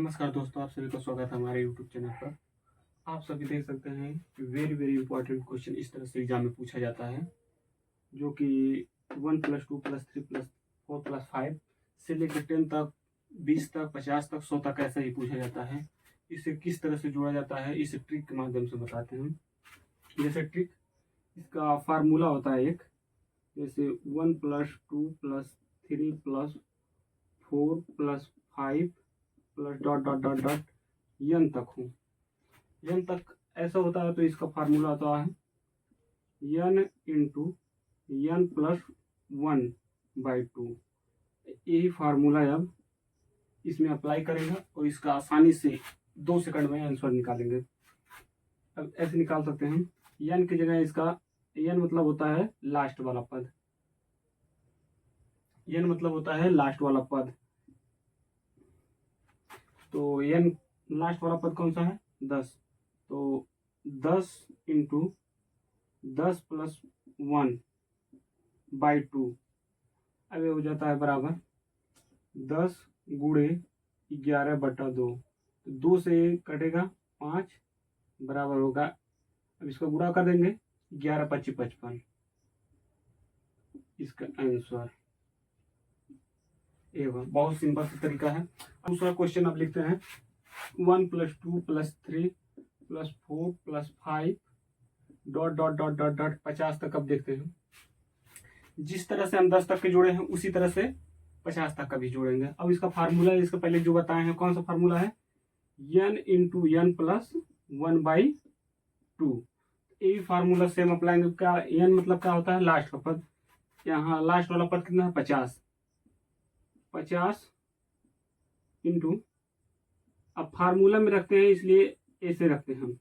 नमस्कार दोस्तों, आप सभी का स्वागत है हमारे YouTube चैनल पर। आप सभी देख सकते हैं कि वेरी इंपॉर्टेंट क्वेश्चन इस तरह से एग्जाम में पूछा जाता है, जो कि 1 + 2 + 3 + 4 + 5 से लेकर 10 तक, 20 तक, 50 तक, 100 तक ऐसा ही पूछा जाता है। इसे किस तरह से जोड़ा जाता है, इसे ट्रिक के माध्यम से बताते हैं। जैसे ट्रिक, इसका फार्मूला होता है एक, जैसे 1 + 2 + 3 + 4 + 5 plus dot dot dot dot n तक हूँ। यन तक ऐसा होता है तो इसका फार्मूला होता है यन इंटू यन प्लस 1/2। यही फार्मूला अब इसमें अप्लाई करेंगे और इसका आसानी से 2 सेकंड में आंसर निकालेंगे। अब ऐसे निकाल सकते हैं, यन की जगह इसका यन मतलब होता है लास्ट वाला पद। यन मतलब होता है लास्ट वाला पद। तो एन लास्ट वाला पद कौन सा है? 10। तो 10 इंटू 10 + 1/2 अब ये हो जाता है बराबर 10 गुणे 11/2। तो 2 से कटेगा 5 बराबर होगा, अब इसका गुणा कर देंगे 11 × 25 = 55। इसका आंसर एवं बहुत सिंपल सा तरीका है। दूसरा क्वेश्चन आप लिखते हैं 1 + 2 + 3 + 4 + 5 dot dot dot dot dot 50 तक। अब देखते हैं, जिस तरह से हम 10 तक के जोड़े हैं उसी तरह से 50 तक का भी जोड़ेंगे। अब इसका फार्मूला इसका पहले जो बताए हैं, कौन सा फार्मूला है? n into n plus 1/2। यही फार्मूला से हम अप्लाएंगे। क्या n मतलब क्या होता है? लास्ट का पद। यहाँ लास्ट वाला पद कितना है? 50। 50 इंटू, अब फार्मूला में रखते हैं इसलिए ऐसे रखते हैं हम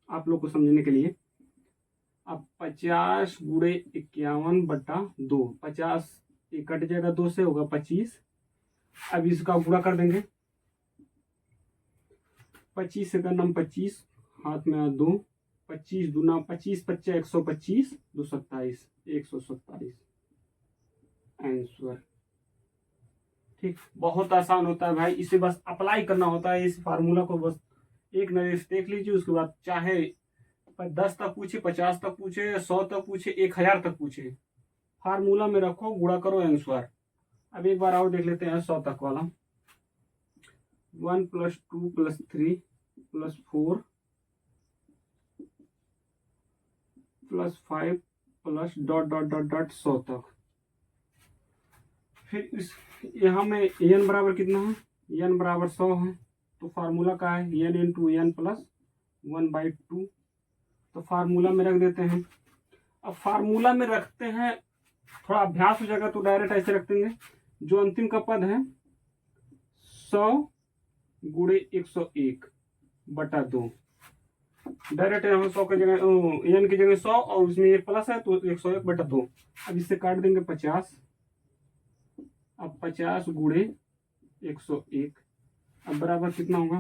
आप लोग को समझने के लिए। अब 50 गुणे 51/2, 50 कट जाएगा 2 से, होगा 25। अब इसका गुणा कर देंगे, 25 से करना 25, हाथ में 2, 25 दूना 25, 25 125, 2 27, 127 आंसर। ठीक, बहुत आसान होता है भाई, इसे बस अप्लाई करना होता है। इस फार्मूला को बस एक नजर से देख लीजिए, उसके बाद चाहे 10 तक पूछे, 50 तक पूछे, 100 तक पूछे, 1000 तक पूछे, फार्मूला में रखो, गुणा करो, आंसर। अब एक बार और देख लेते हैं 100 तक वाला। 1 + 2 + 3 + 4 + 5 + डॉट डॉट डॉट डॉट 100 तक। फिर इस यहाँ में n बराबर कितना है? n बराबर 100 है। तो फार्मूला का है n इंटू n प्लस 1/2। तो फार्मूला में रख देते हैं। अब फार्मूला में रखते हैं, थोड़ा अभ्यास हो जाएगा तो डायरेक्ट ऐसे रख देंगे। जो अंतिम का पद है 100 गुणे 101/2, डायरेक्ट यहाँ 100 की जगह n की जगह 100 और उसमें एक प्लस है तो 101/2। अब इससे काट देंगे 50। अब 50 गुणे 101, अब बराबर कितना होगा?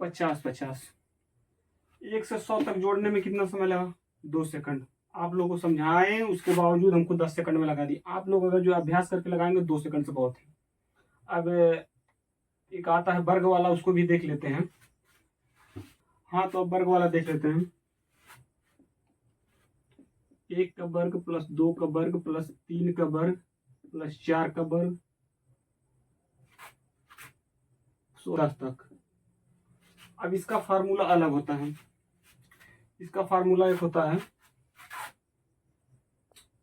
पचास 1 से 100 तक जोड़ने में कितना समय लगा? 2 सेकंड। आप लोगों को समझाएं, उसके बावजूद हमको 10 सेकंड में लगा दी। आप लोग अगर जो अभ्यास करके लगाएंगे 2 सेकंड से बहुत है। अब एक आता है वर्ग वाला, उसको भी देख लेते हैं। हाँ, तो अब वर्ग वाला देख लेते हैं। 1 का वर्ग प्लस 2 का वर्ग प्लस 3 का वर्ग प्लस 4 का वर्ग 16 तक। अब इसका फार्मूला अलग होता है। इसका फार्मूला एक होता है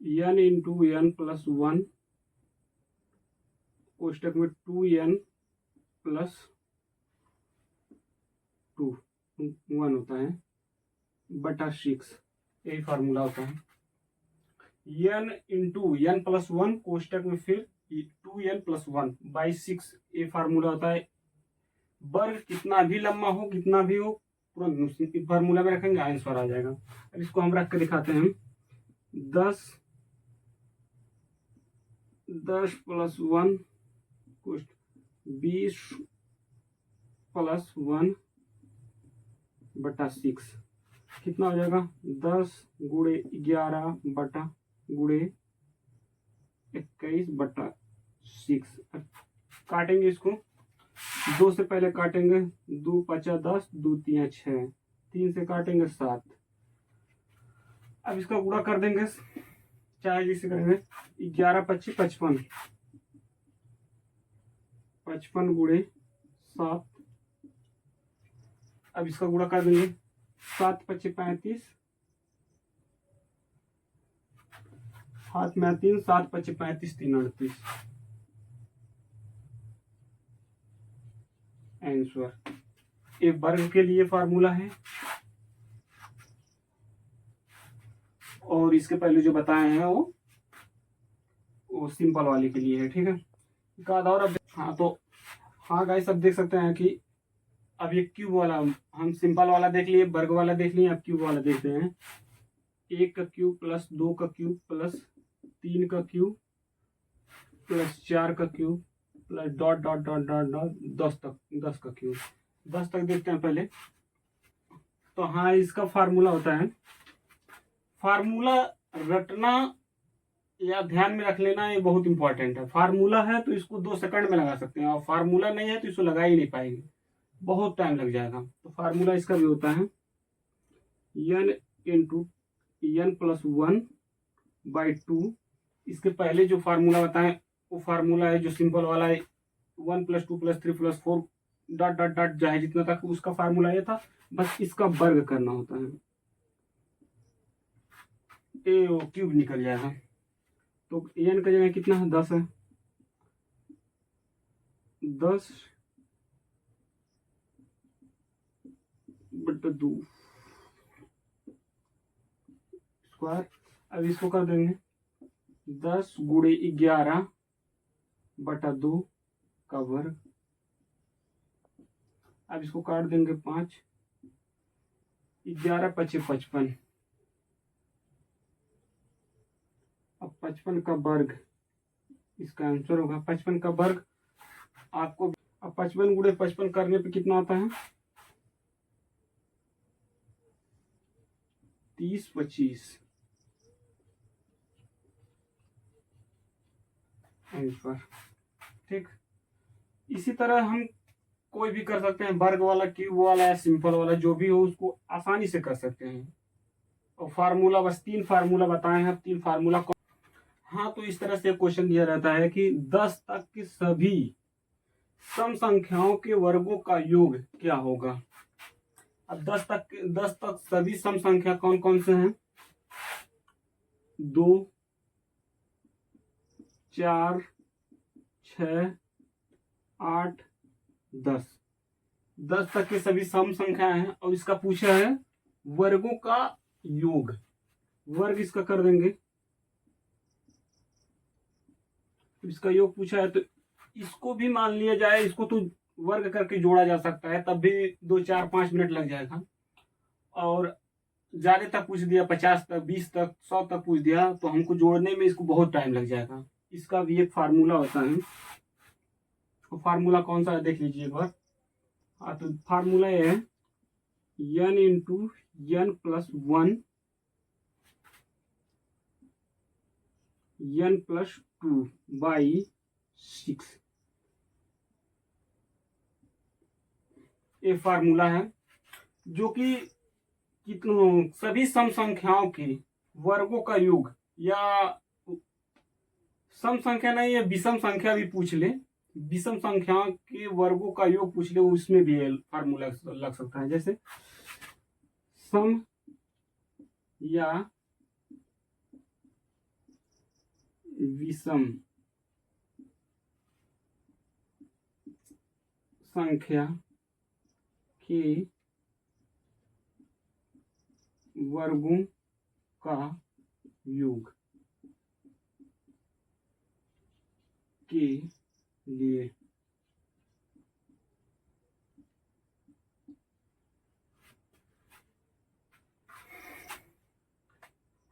n इंटू n प्लस 1 कोष्टक में 2n प्लस 2 1 होता है बटा 6। यही फार्मूला होता है। n इंटू n प्लस 1 कोष्टक में फिर 2n प्लस 1/6। ये फार्मूला होता है। वर्ग कितना भी लंबा हो, कितना भी हो, पूरा फार्मूला में रखेंगे, आंसर आ जाएगा। अब इसको हम रख के दिखाते हैं। 10 + 1 20 प्लस 1/6 कितना हो जाएगा 10 गुणे 11/21/6। काटेंगे इसको, 2 से पहले काटेंगे, 2 5 10, 2 3 6, 3 से काटेंगे 7। अब इसका गुणा कर देंगे, चाहे जिसे करेंगे 11 25 55, 55 गुणे 7। अब इसका गुणा कर देंगे, 7 25 35, हाथ में 3, 7 25 35, 3 38। आंसर ये वर्ग के लिए फार्मूला है, और इसके पहले जो बताए हैं वो सिंपल वाले के लिए है। ठीक है, एक आधा और। अब हाँ गाइस, अब देख सकते हैं कि अब ये क्यूब वाला हम सिंपल वाला देख लिए, वर्ग वाला देख लिए, अब क्यूब वाला देखते हैं। 1 का क्यूब प्लस 2 का क्यूब प्लस 3 का क्यूब प्लस 4 का cube plus dot dot dot dot dot 10 का क्यूब। 10 तक देखते हैं पहले। तो हाँ, इसका फार्मूला होता है, फार्मूला रटना या ध्यान में रख लेना ये बहुत इंपॉर्टेंट है। फार्मूला है तो इसको 2 सेकंड में लगा सकते हैं, और फार्मूला नहीं है तो इसको लगा ही नहीं पाएंगे, बहुत टाइम लग जाएगा। तो फार्मूला इसका भी होता है n इंटू n प्लस 1/2। इसके पहले जो फार्मूला बताएं वो फार्मूला है जो सिंपल वाला है, 1 + 2 + 3 + 4 डॉट डॉट डॉट चाहे जितना तक, उसका फार्मूला ये था। बस इसका वर्ग करना होता है, ए वो क्यूब निकल जाएगा। तो n का जगह कितना है 10 है, 10/2 स्क्वायर। अब इसको कर देंगे 10 गुणे 11/2 का वर्ग। अब इसको काट देंगे 5, 11 25 55। अब 55 का वर्ग इसका आंसर होगा। 55 का वर्ग आपको, अब 55 गुणे 55 करने पे कितना आता है 30 25 आंसर। ठीक, इसी तरह हम कोई भी कर सकते हैं, वर्ग वाला, क्यूब वाला या सिंपल वाला, जो भी हो उसको आसानी से कर सकते हैं। और फार्मूला बस 3 फार्मूला बताए हैं, 3 फार्मूला। हाँ, तो इस तरह से क्वेश्चन दिया रहता है कि 10 तक की सभी सम संख्याओं के वर्गों का योग क्या होगा। अब 10 तक सभी सम संख्या कौन कौन से हैं, 2 4 6 8 10। 10 तक के सभी सम संख्या हैं, और इसका पूछा है वर्गों का योग। वर्ग इसका कर देंगे, इसका योग पूछा है तो इसको भी मान लिया जाए, इसको तो वर्ग करके जोड़ा जा सकता है, तब भी 2 4 5 मिनट लग जाएगा। और ज्यादा तक पूछ दिया, 50 तक 20 तक 100 तक पूछ दिया, तो हमको जोड़ने में इसको बहुत टाइम लग जाएगा। इसका भी एक फार्मूला होता है, तो फार्मूला कौन सा है देख लीजिए एक बार। हाँ, तो फार्मूला ये है n into n plus 1 n plus 2/6। ये फार्मूला है जो कि कितनों सभी सम संख्याओं के वर्गों का योग, या सम संख्या नहीं है विषम संख्या भी पूछ ले, विषम संख्या के वर्गों का योग पूछ ले, उसमें भी फार्मूला लग सकता है। जैसे सम या विषम संख्या के वर्गों का योग के लिए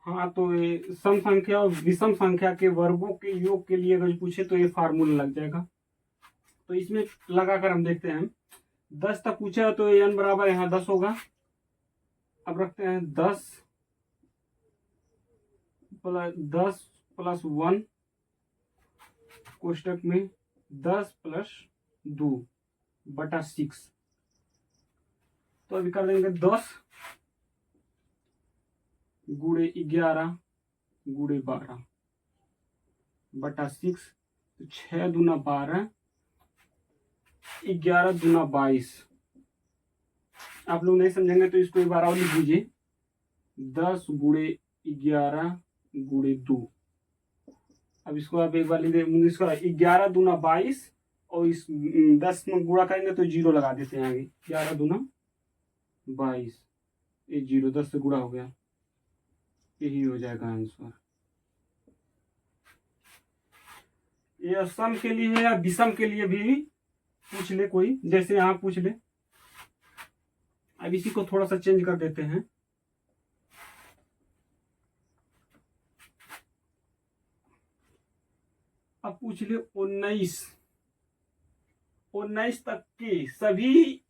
हाँ, तो ये सम संख्या और विषम संख्या के वर्गों के योग के लिए अगर पूछे तो ये फार्मूला लग जाएगा। तो इसमें लगाकर हम देखते हैं 10 तक पूछा तो n बराबर यहाँ 10 होगा। अब रखते हैं 10 प्लस 1 कोष्टक में 10 प्लस 2 बटा 6। तो अभी कर देंगे 10 गुणे 11 गुणे 12 बटा 6। तो 6 दूना 12, 11 दूना 22। आप लोग नहीं समझेंगे तो इसको एक बार और लिख दीजिए, 10 गुणे 11 गुणे 2। अब इसको आप एक बार लिख दे, इसका 11 दूना 22 और इस 10 में गुणा करेंगे तो 0 लगा देते हैं आगे। 11 दूना 22, ये 0 10 से गुणा हो गया, यही हो जाएगा आंसर। ये सम के लिए है या विषम के लिए भी पूछ ले कोई, जैसे यहाँ पूछ ले। अब इसी को थोड़ा सा चेंज कर देते हैं। अब पूछ ले 19 तक के सभी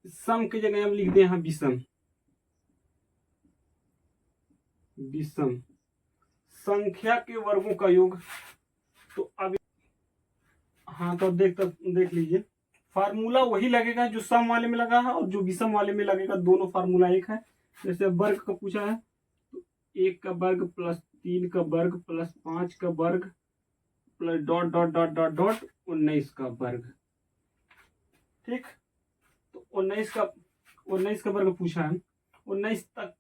सम की जगह हम लिख दे यहाँ विषम। विषम संख्या के वर्गों का योग। तो अब हाँ, तो देख लीजिए, फार्मूला वही लगेगा जो सम वाले में लगा है और जो विषम वाले में लगेगा, दोनों फार्मूला एक है। जैसे वर्ग का पूछा है तो 1 का वर्ग प्लस 3 का वर्ग प्लस 5 का वर्ग plus dot dot dot dot dot 19 का वर्ग। ठीक, तो 19 का वर्ग पूछा है 19 तक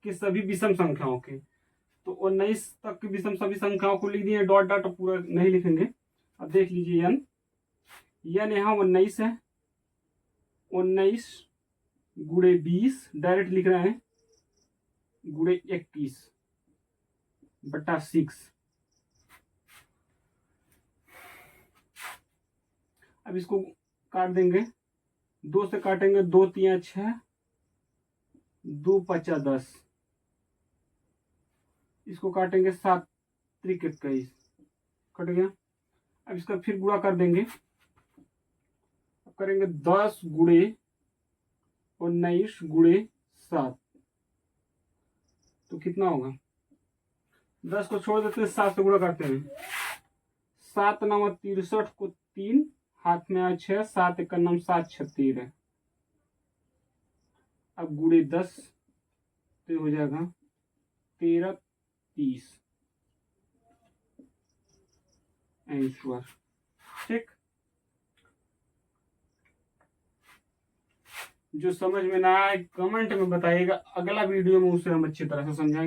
के सभी विषम संख्याओं के। तो 19 तक की विषम सभी संख्याओं को लिख दिए, डॉट डॉट पूरा नहीं लिखेंगे। अब देख लीजिए n यहाँ 19 है, 19 गुणे 20 डायरेक्ट लिख रहे हैं गुणे 21 बटा 6। अब इसको काट देंगे, 2 से काटेंगे, 2 3 6, 2 5 10। इसको काटेंगे 7 3 21, कट गया। अब इसका फिर गुणा कर देंगे, अब करेंगे 10 गुणे 19 गुणे 7। तो कितना होगा, 10 को छोड़ देते हैं, 7 से गुणा करते हैं। 7 9 63 को 3 हाथ में आया 6, 7 1 9 7 6 13। अब गुणे 10 तो हो जाएगा 13 30 आंसर। ठीक, जो समझ में ना आए कमेंट में बताइएगा, अगला वीडियो में उसे हम अच्छी तरह से समझाएंगे।